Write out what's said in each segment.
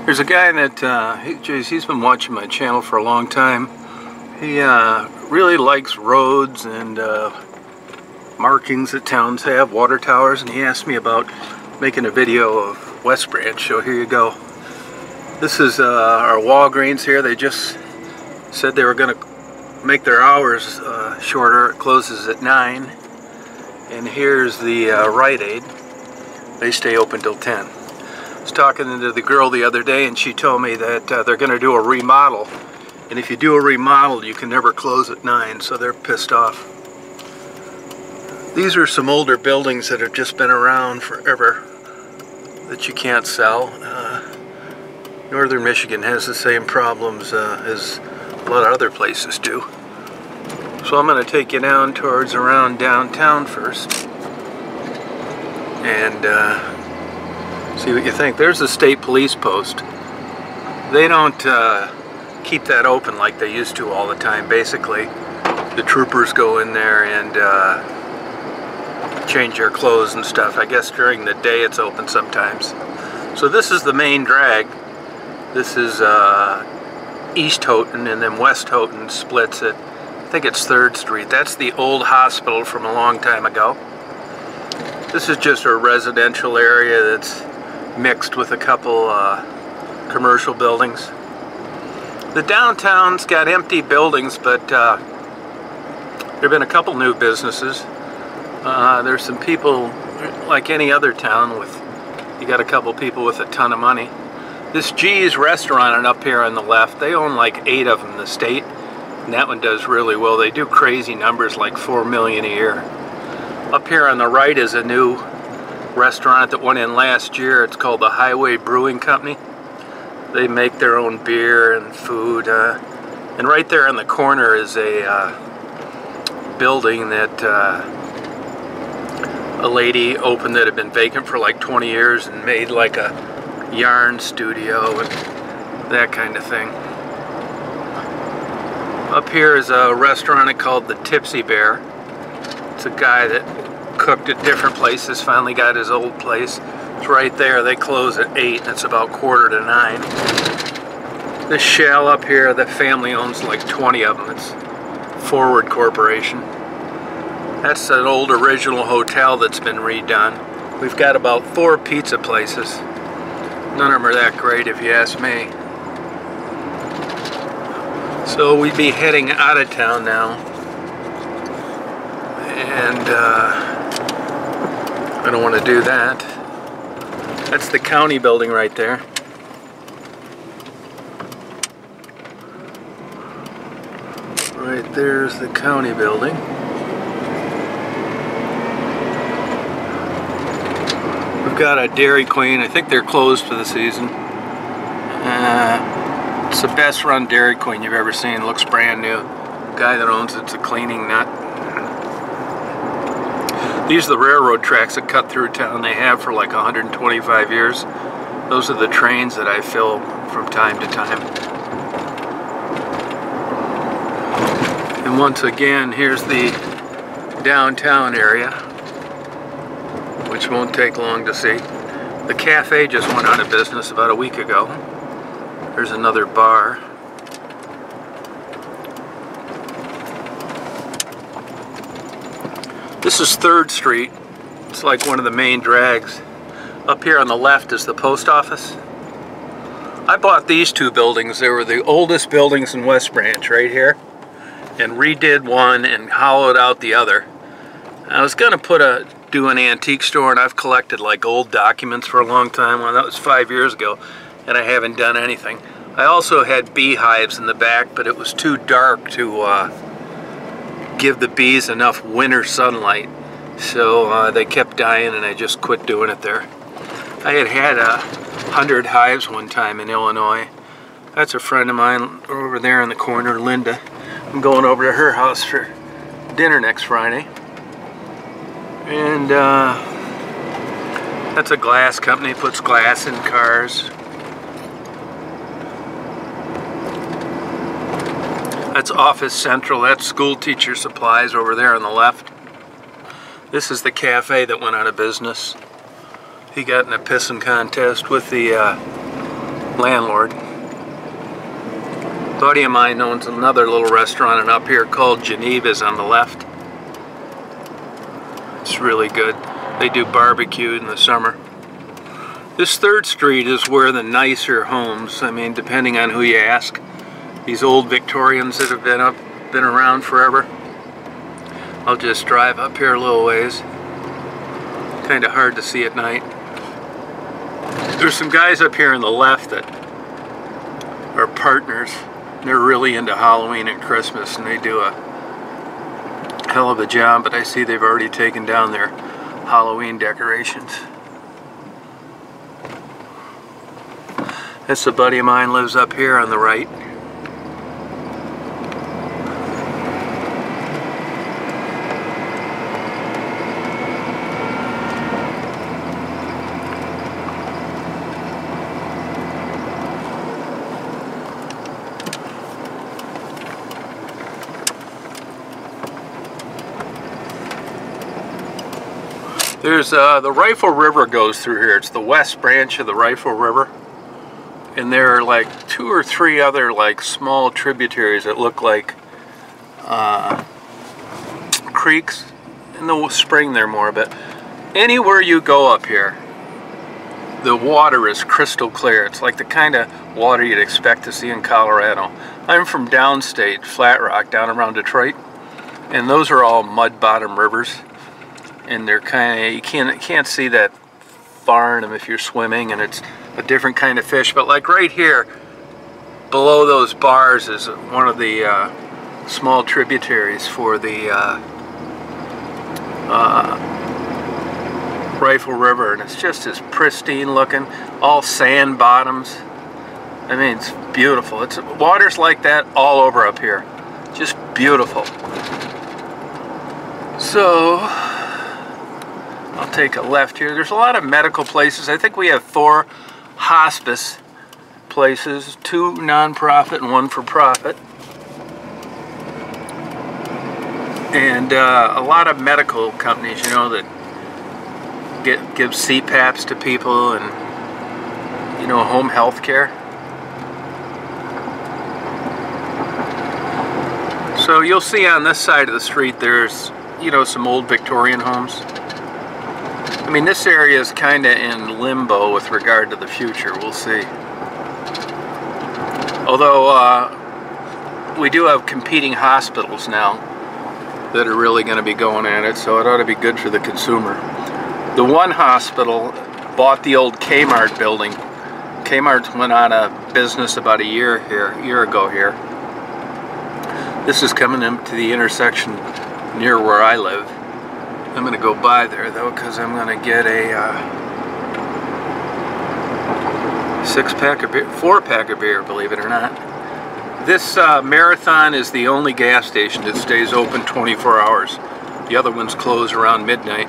There's a guy that, he's been watching my channel for a long time. He really likes roads and markings that towns have, water towers, and he asked me about making a video of West Branch, so here you go. This is our Walgreens here. They just said they were going to make their hours shorter. It closes at 9. And here's the Rite Aid. They stay open till 10. I was talking to the girl the other day, and she told me that they're going to do a remodel. And if you do a remodel, you can never close at 9, so they're pissed off. These are some older buildings that have just been around forever that you can't sell. Northern Michigan has the same problems as a lot of other places do. So I'm going to take you down towards around downtown first and see what you think. There's the state police post. They don't keep that open like they used to all the time. Basically, the troopers go in there and change their clothes and stuff. I guess during the day it's open sometimes. So this is the main drag. This is East Houghton, and then West Houghton splits at, I think it's 3rd Street. That's the old hospital from a long time ago. This is just a residential area that's mixed with a couple commercial buildings. The downtown's got empty buildings, but there have been a couple new businesses. There's some people, like any other town, you got a couple people with a ton of money. This G's restaurant up here on the left, they own like 8 of them in the state, and that one does really well. They do crazy numbers, like $4 million a year. Up here on the right is a new restaurant that went in last year. It's called the Highway Brewing Company. They make their own beer and food. And right there in the corner is a building that a lady opened that had been vacant for like 20 years and made like a yarn studio and that kind of thing. Up here is a restaurant called the Tipsy Bear. It's a guy that cooked at different places, finally got his old place. It's right there. They close at 8 and it's about 8:45. This shell up here, the family owns like 20 of them. It's Forward Corporation. That's an old original hotel that's been redone. We've got about 4 pizza places. None of them are that great if you ask me. So we'd be heading out of town now. And I don't want to do that. That's the county building right there. Right there's the county building. We've got a Dairy Queen. I think they're closed for the season. It's the best run Dairy Queen you've ever seen. It looks brand new. The guy that owns it's a cleaning nut. These are the railroad tracks that cut through town. They have for like 125 years. Those are the trains that I fill from time to time. And once again, here's the downtown area, which won't take long to see. The cafe just went out of business about a week ago. There's another bar. This is 3rd Street. It's like one of the main drags. Up here on the left is the post office. I bought these 2 buildings. They were the oldest buildings in West Branch right here, and redid one and hollowed out the other. I was gonna do an antique store, and I've collected like old documents for a long time. Well, that was 5 years ago, and I haven't done anything. I also had beehives in the back, but it was too dark to give the bees enough winter sunlight, so they kept dying, and I just quit doing it there. I had 100 hives one time in Illinois. That's a friend of mine over there in the corner, Linda. I'm going over to her house for dinner next Friday. And that's a glass company, puts glass in cars. That's Office Central. That's School Teacher Supplies over there on the left. This is the cafe that went out of business. He got in a pissing contest with the landlord. A buddy of mine owns another little restaurant up here called Geneva's on the left. It's really good. They do barbecue in the summer. This 3rd Street is where the nicer homes, I mean, depending on who you ask, these old Victorians that have been around forever. I'll just drive up here a little ways. Kind of hard to see at night. There's some guys up here on the left that are partners. They're really into Halloween and Christmas, and they do a hell of a job, but I see they've already taken down their Halloween decorations. That's a buddy of mine, lives up here on the right. There's the Rifle River goes through here. It's the west branch of the Rifle River. And there are like 2 or 3 other like small tributaries that look like creeks. In the spring they're more, but anywhere you go up here, the water is crystal clear. It's like the kind of water you'd expect to see in Colorado. I'm from downstate, Flat Rock, down around Detroit, and those are all mud bottom rivers. And they're kind of, you can't see that far in them if you're swimming, and it's a different kind of fish. But like right here below those bars is one of the small tributaries for the Rifle River, and it's just as pristine looking, all sand bottoms. I mean, it's beautiful. It's water's like that all over up here, just beautiful. So I'll take a left here. There's a lot of medical places. I think we have 4 hospice places, 2 non-profit and 1 for profit. And a lot of medical companies, you know, that give CPAPs to people and, you know, home health care. So you'll see on this side of the street there's, you know, some old Victorian homes. I mean, this area is kind of in limbo with regard to the future. We'll see. Although we do have competing hospitals now that are really going to be going at it, so it ought to be good for the consumer. The one hospital bought the old Kmart building. Kmart went out of business about a year ago here. This is coming into the intersection near where I live. I'm going to go by there though, because I'm going to get a 6-pack of beer, 4-pack of beer, believe it or not. This Marathon is the only gas station that stays open 24 hours. The other ones close around midnight.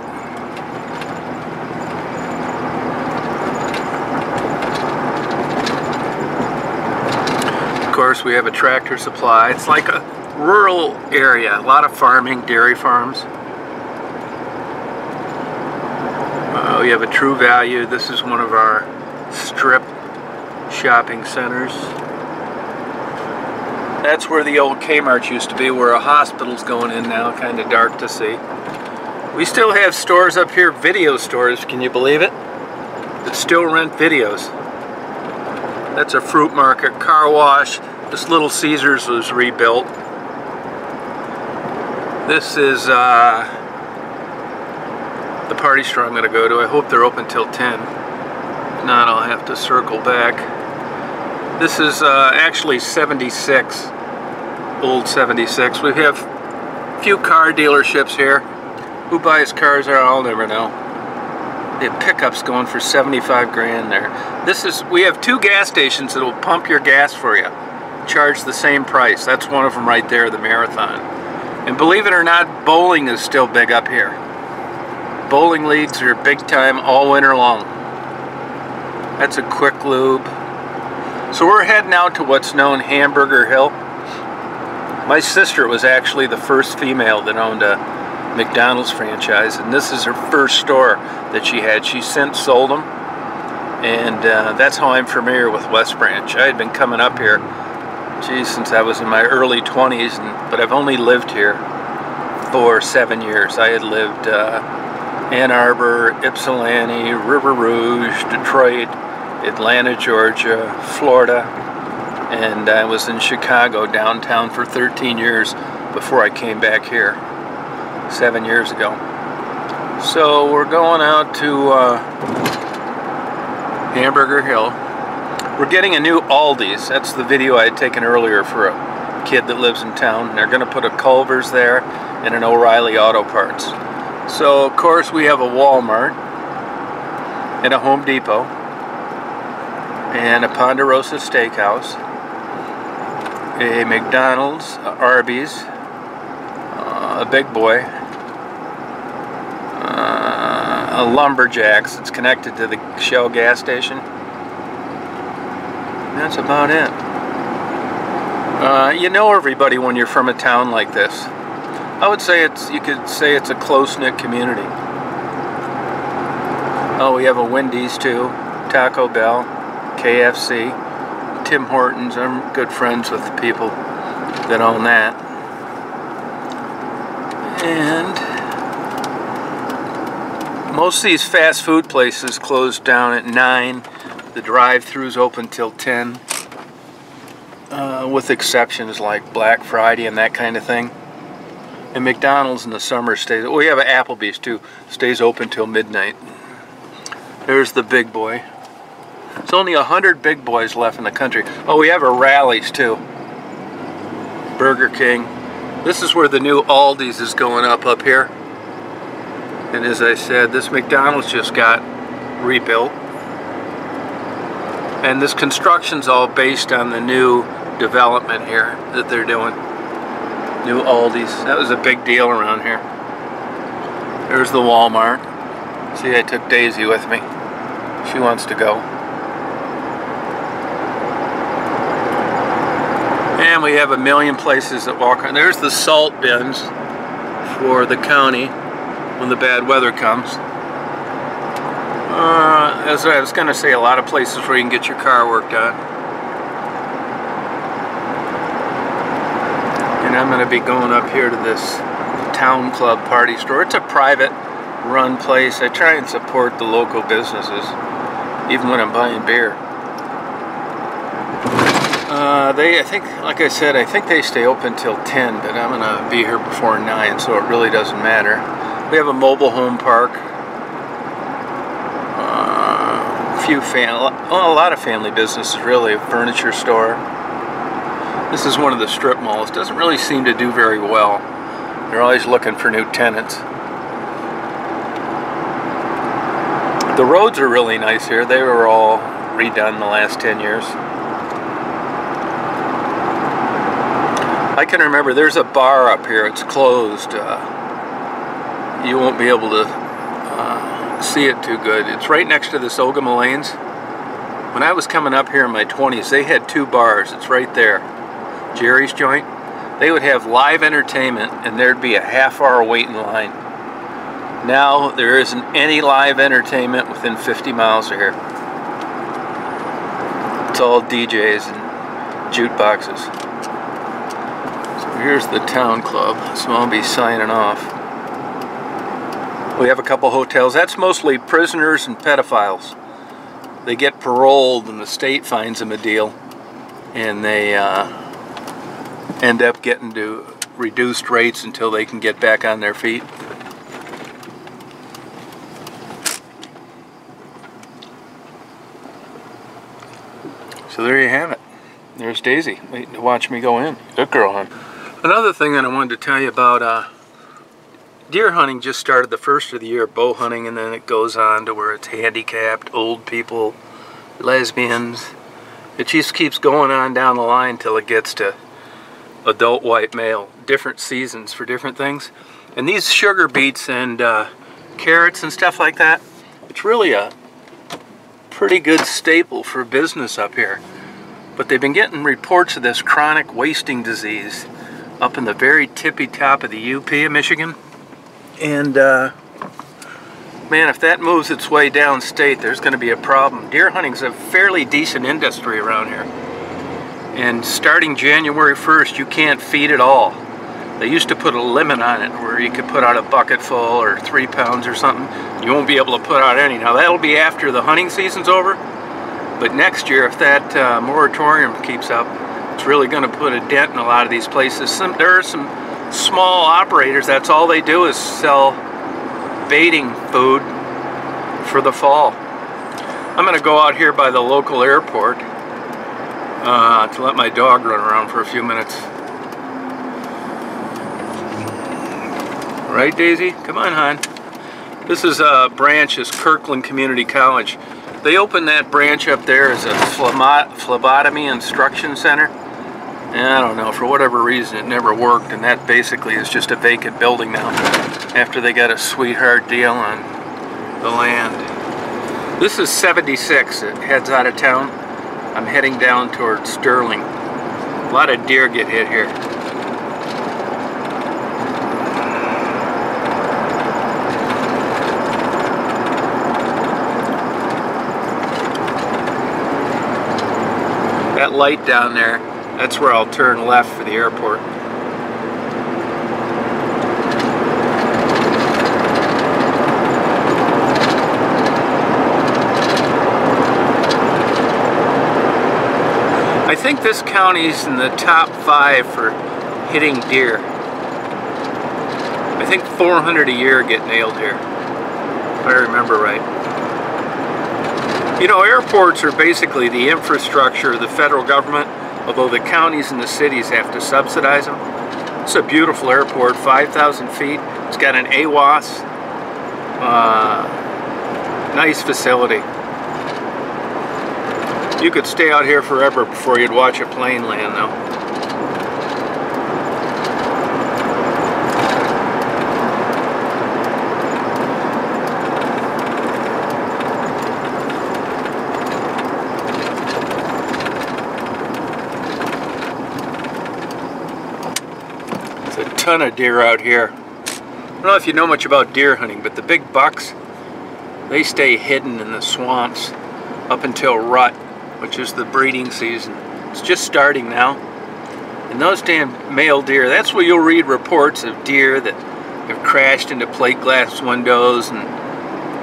Of course, we have a Tractor Supply. It's like a rural area, a lot of farming, dairy farms. We have a True Value. This is one of our strip shopping centers. That's where the old Kmart used to be, where a hospital's going in now, kind of dark to see. We still have stores up here, video stores, can you believe it? That still rent videos. That's a fruit market, car wash. This Little Caesars was rebuilt. This is the party store I'm going to go to. I hope they're open till 10. If not, I'll have to circle back. This is actually 76, old 76. We have a few car dealerships here. Who buys cars there? I'll never know. They have pickups going for 75 grand there. We have 2 gas stations that will pump your gas for you. Charge the same price. That's one of them right there, the Marathon. And believe it or not, bowling is still big up here. Bowling leagues are big time all winter long. That's a Quick Lube. So we're heading out to what's known Hamburger Hill. My sister was actually the first female that owned a McDonald's franchise, and this is her first store that she had. She's since sold them, And that's how I'm familiar with West Branch. I had been coming up here, geez, since I was in my early 20s, but I've only lived here for 7 years. I had lived Ann Arbor, Ypsilanti, River Rouge, Detroit, Atlanta, Georgia, Florida, and I was in Chicago downtown for 13 years before I came back here 7 years ago. So we're going out to Hamburger Hill. We're getting a new Aldi's. That's the video I had taken earlier for a kid that lives in town. They're going to put a Culver's there and an O'Reilly Auto Parts. So of course we have a Walmart and a Home Depot and a Ponderosa Steakhouse, a McDonald's, a Arby's, a Big Boy, a Lumberjacks that's connected to the Shell gas station. And that's about it. You know everybody when you're from a town like this. I would say you could say it's a close-knit community. Oh, we have a Wendy's too, Taco Bell, KFC, Tim Hortons. I'm good friends with the people that own that. And most of these fast food places close down at 9. The drive-throughs open till 10, with exceptions like Black Friday and that kind of thing. And McDonald's in the summer stays, we have an Applebee's too, stays open till midnight. There's the Big Boy. There's only 100 Big Boys left in the country. Oh, we have a Rally's too. Burger King. This is where the new Aldi's is going up here. And as I said, this McDonald's just got rebuilt. And this construction's all based on the new development here that they're doing. New Aldi's. That was a big deal around here. There's the Walmart. See, I took Daisy with me. She wants to go. And we have a million places that walk around. There's the salt bins for the county when the bad weather comes. As I was going to say, a lot of places where you can get your car worked on. And I'm going to be going up here to this Town Club Party Store. It's a private run place. I try and support the local businesses, even when I'm buying beer. I think, like I said, I think they stay open till 10, but I'm going to be here before 9, so it really doesn't matter. We have a mobile home park. A lot of family businesses, really. A furniture store. This is one of the strip malls. Doesn't really seem to do very well. They're always looking for new tenants. The roads are really nice here. They were all redone in the last 10 years. I can remember there's a bar up here. It's closed. You won't be able to see it too good. It's right next to this Ogama Lanes. When I was coming up here in my 20s, they had 2 bars. It's right there. Jerry's Joint. They would have live entertainment and there'd be a half-hour wait in line. Now there isn't any live entertainment within 50 miles of here. It's all DJs and jukeboxes. So here's the Town Club. So I'll be signing off. We have a couple hotels. That's mostly prisoners and pedophiles. They get paroled and the state finds them a deal, and they end up getting to reduced rates until they can get back on their feet. So there you have it. There's Daisy waiting to watch me go in. Good girl, hon. Another thing that I wanted to tell you about, deer hunting just started the first of the year, bow hunting, and then it goes on to where it's handicapped, old people, lesbians. It just keeps going on down the line till it gets to adult white male. Different seasons for different things. And these sugar beets and carrots and stuff like that, it's really a pretty good staple for business up here. But they've been getting reports of this chronic wasting disease up in the very tippy top of the UP of Michigan. And Man, if that moves its way downstate, there's going to be a problem. Deer hunting's a fairly decent industry around here. And starting January 1st, you can't feed it all. They used to put a limit on it where you could put out a bucket full or 3 pounds or something. You won't be able to put out any. Now that'll be after the hunting season's over. But next year, if that moratorium keeps up, it's really going to put a dent in a lot of these places. There are some small operators, that's all they do is sell baiting food for the fall. I'm going to go out here by the local airport to let my dog run around for a few minutes. Right, Daisy? Come on, hon. This is a branch, is Kirkland Community College. They opened that branch up there as a phlebotomy instruction center. And I don't know, for whatever reason it never worked, and that basically is just a vacant building now after they got a sweetheart deal on the land. This is 76, it heads out of town. I'm heading down towards Sterling. A lot of deer get hit here. That light down there, that's where I'll turn left for the airport. I think this county's in the top 5 for hitting deer. I think 400 a year get nailed here, if I remember right. You know, airports are basically the infrastructure of the federal government, although the counties and the cities have to subsidize them. It's a beautiful airport, 5,000 feet. It's got an AWAS. Nice facility. You could stay out here forever before you'd watch a plane land, though. Ton of deer out here. I don't know if you know much about deer hunting, but the big bucks, they stay hidden in the swamps up until rut, which is the breeding season. It's just starting now. And those damn male deer, that's where you'll read reports of deer that have crashed into plate glass windows and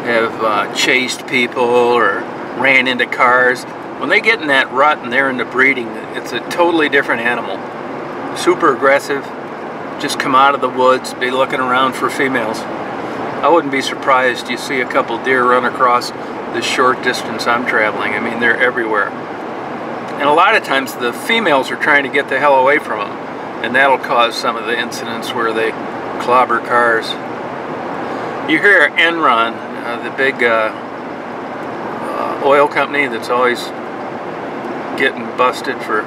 have chased people or ran into cars. When they get in that rut and they're into breeding, it's a totally different animal. Super aggressive. Just come out of the woods, be looking around for females. I wouldn't be surprised you see a couple deer run across this short distance I'm traveling. I mean, they're everywhere. And a lot of times the females are trying to get the hell away from them, and that'll cause some of the incidents where they clobber cars. You hear Enron, the big oil company that's always getting busted for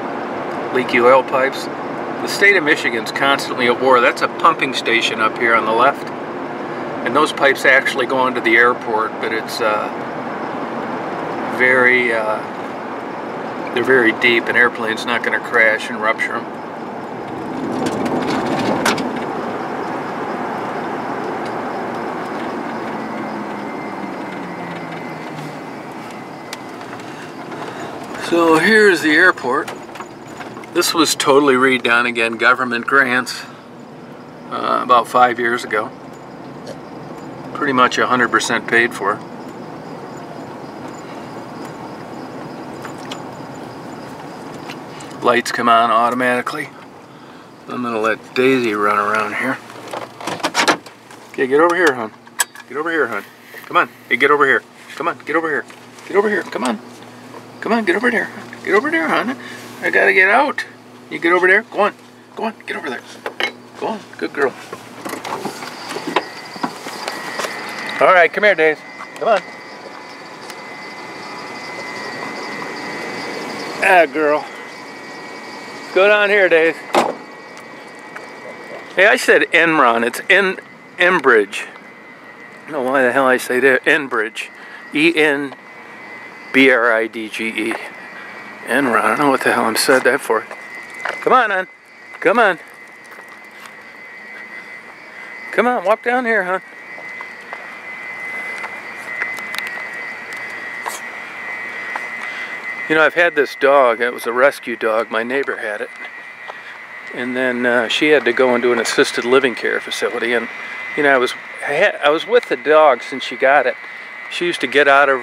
leaky oil pipes. The state of Michigan's constantly at war. That's a pumping station up here on the left. And those pipes actually go into the airport, but it's they're very deep. An airplane's not going to crash and rupture them. So here's the airport. This was totally redone again, government grants, about 5 years ago. Pretty much 100% paid for. Lights come on automatically. I'm gonna let Daisy run around here. Okay, get over here, hon. Get over here, hon. Come on. Hey, get over here. Come on, get over here. Get over here. Come on. Come on, get over there. Get over there, hon. I gotta get out. You get over there. Go on. Go on. Get over there. Go on. Good girl. All right, come here, Dave. Come on. Ah, girl. Go down here, Dave. Hey, I said Enron. It's Enbridge. I don't know why the hell I say that. Enbridge. E-N-B-R-I-D-G-E. Enron. I don't know what the hell I'm said that for. Come on, hon. Come on. Come on, walk down here, hon. You know, I've had this dog. It was a rescue dog. My neighbor had it. And then she had to go into an assisted living care facility. And, you know, I was with the dog since she got it. She used to get out of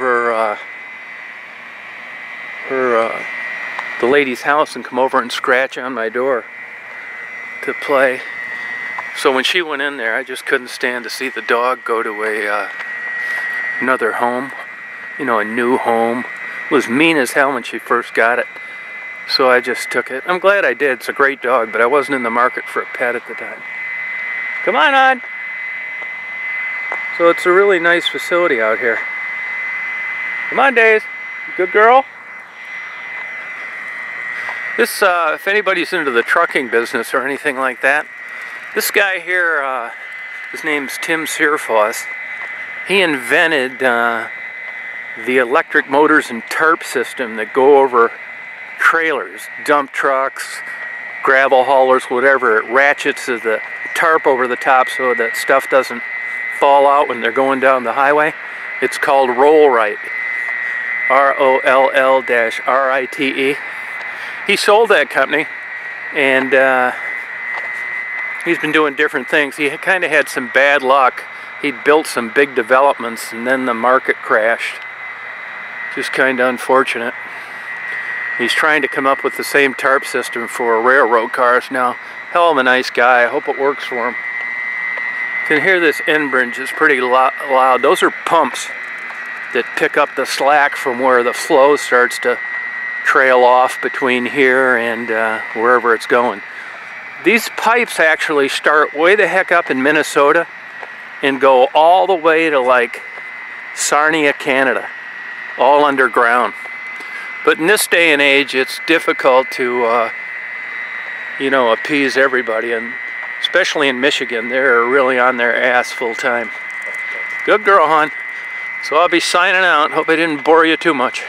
the lady's house and come over and scratch on my door to play. So when she went in there, I just couldn't stand to see the dog go to another home, you know, a new home. It was mean as hell when she first got it. So I just took it. I'm glad I did. It's a great dog, but I wasn't in the market for a pet at the time. Come on. So it's a really nice facility out here. Come on, Days. Good girl. This, if anybody's into the trucking business or anything like that, this guy here, his name's Tim Searfoss. He invented the electric motors and tarp system that go over trailers, dump trucks, gravel haulers, whatever. It ratchets the tarp over the top so that stuff doesn't fall out when they're going down the highway. It's called Roll-Rite. ROLL-RITE. He sold that company, and he's been doing different things. He kind of had some bad luck. He'd built some big developments, and then the market crashed. Just kind of unfortunate. He's trying to come up with the same tarp system for railroad cars now. Hell of a nice guy. I hope it works for him. You can hear this end bridge. It's pretty loud. Those are pumps that pick up the slack from where the flow starts to trail off between here and wherever it's going. These pipes actually start way the heck up in Minnesota and go all the way to like Sarnia, Canada, all underground. But in this day and age, it's difficult to, you know, appease everybody, and especially in Michigan, they're really on their ass full time. Good girl, hon. So I'll be signing out. Hope I didn't bore you too much.